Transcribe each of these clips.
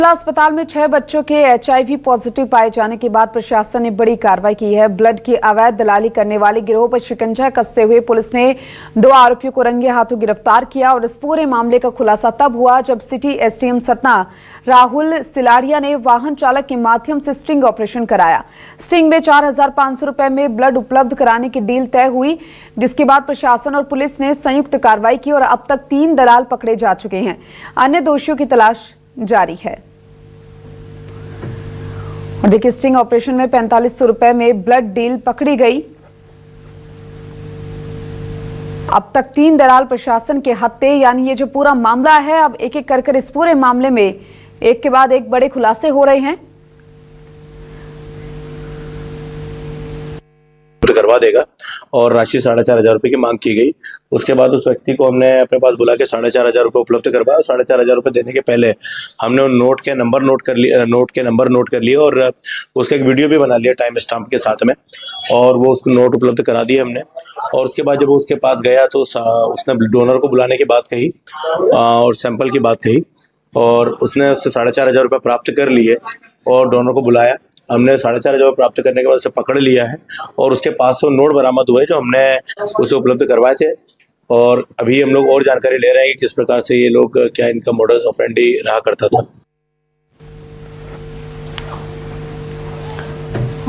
अस्पताल में 6 बच्चों के HIV पॉजिटिव पाए जाने के बाद प्रशासन ने बड़ी कार्रवाई की है। ब्लड की अवैध दलाली करने वाले गिरोह पर शिकंजा कसते हुए पुलिस ने 2 आरोपियों को रंगे हाथों गिरफ्तार किया और इस पूरे मामले का खुलासा तब हुआ जब सिटी एसडीएम सतना राहुल सिलाड़िया ने वाहन चालक के माध्यम से स्टिंग ऑपरेशन कराया। स्टिंग में 4,500 रुपए में ब्लड उपलब्ध कराने की डील तय हुई, जिसके बाद प्रशासन और पुलिस ने संयुक्त कार्रवाई की और अब तक 3 दलाल पकड़े जा चुके हैं। अन्य दोषियों की तलाश जारी है। और देखिए, स्टिंग ऑपरेशन में 4500 रुपए में ब्लड डील पकड़ी गई। अब तक 3 दलाल प्रशासन के हत्थे, यानी ये जो पूरा मामला है, अब एक एक कर इस पूरे मामले में एक के बाद एक बड़े खुलासे हो रहे हैं। करवा देगा और राशि 4,500 रुपए की मांग की गई। उसके बाद उस व्यक्ति को हमने अपने पास बुला के 4,500 रुपए उपलब्ध करवाया। 4,500 रुपए देने के पहले हमने उन नोट के नंबर नोट कर लिए और उसका एक वीडियो भी बना लिया टाइम स्टाम्प के साथ में, और वो उसको नोट उपलब्ध करा दिए हमने। और उसके बाद जब वो उसके पास गया तो उसने डोनर को बुलाने की बात कही और सैंपल की बात कही और उसने उससे 4,500 रुपए प्राप्त कर लिए और डोनर को बुलाया। हमने 4,500 प्राप्त करने के बाद उसे पकड़ लिया है और उसके पास से नोट बरामद हुए जो हमने उसे उपलब्ध करवाए थे। और अभी हम लोग और जानकारी ले रहे हैं कि किस प्रकार से ये लोग, क्या इनका मोडस ऑपरेंडी रहा करता था।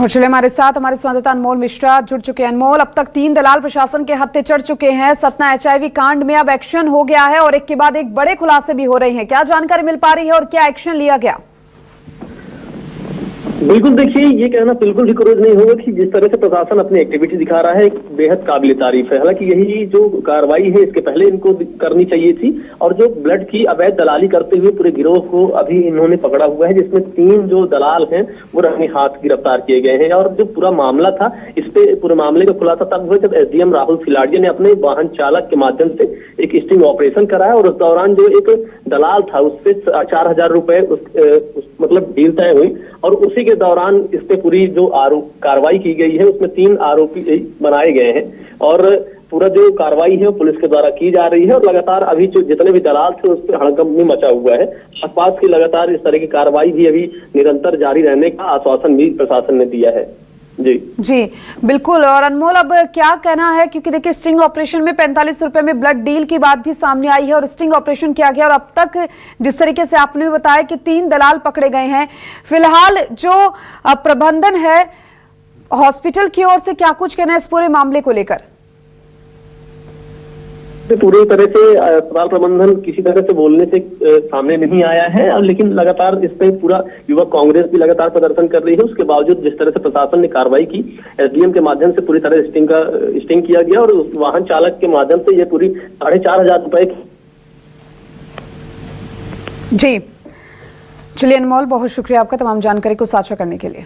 और चलिए, हमारे साथ हमारे संवाददाता अनमोल मिश्रा जुड़ चुके हैं। अनमोल, अब तक 3 दलाल प्रशासन के हत्थे चढ़ चुके हैं। सतना HIV कांड में अब एक्शन हो गया है और एक के बाद एक बड़े खुलासे भी हो रहे हैं। क्या जानकारी मिल पा रही है और क्या एक्शन लिया गया? बिल्कुल, देखिए, ये कहना बिल्कुल भी क्रोध नहीं होगा कि जिस तरह से प्रशासन अपनी एक्टिविटी दिखा रहा है बेहद काबिल तारीफ है। हालांकि यही जो कार्रवाई है इसके पहले इनको करनी चाहिए थी। और जो ब्लड की अवैध दलाली करते हुए पूरे गिरोह को अभी इन्होंने पकड़ा हुआ है, जिसमें 3 जो दलाल हैं वो रंगे हाथ गिरफ्तार किए गए हैं। और जो पूरा मामला था, इस पे पूरे मामले का खुलासा तब हुआ जब एसडीएम राहुल सिलाड़िया ने अपने वाहन चालक के माध्यम से एक स्टिंग ऑपरेशन कराया और उस दौरान जो एक दलाल था उससे 4,000 रुपए मतलब डील तय हुई और उसी के दौरान इस पे पूरी जो कार्रवाई की गई है उसमें 3 आरोपी बनाए गए हैं। और पूरा जो कार्रवाई है वो पुलिस के द्वारा की जा रही है और लगातार अभी जो जितने भी दलाल थे उस पर हड़कंप भी मचा हुआ है। आसपास की लगातार इस तरह की कार्रवाई भी अभी निरंतर जारी रहने का आश्वासन भी प्रशासन ने दिया है। जी बिल्कुल। और अनमोल, अब क्या कहना है, क्योंकि देखिए स्टिंग ऑपरेशन में 45 रुपए में ब्लड डील की बात भी सामने आई है और स्टिंग ऑपरेशन किया गया और अब तक जिस तरीके से आपने बताया कि 3 दलाल पकड़े गए हैं। फिलहाल जो प्रबंधन है हॉस्पिटल की ओर से, क्या कुछ कहना है इस पूरे मामले को लेकर? पूरी तरह से अस्पताल प्रबंधन किसी तरह से बोलने से सामने नहीं आया है, लेकिन लगातार इस पे पूरा युवक कांग्रेस भी लगातार प्रदर्शन कर रही है। उसके बावजूद जिस तरह से प्रशासन ने कार्रवाई की, एसडीएम के माध्यम से पूरी तरह स्टिंग किया गया और वाहन चालक के माध्यम से ये पूरी 4,500 रुपए की। जी चलिए अनमोल, बहुत शुक्रिया आपका तमाम जानकारी को साझा करने के लिए।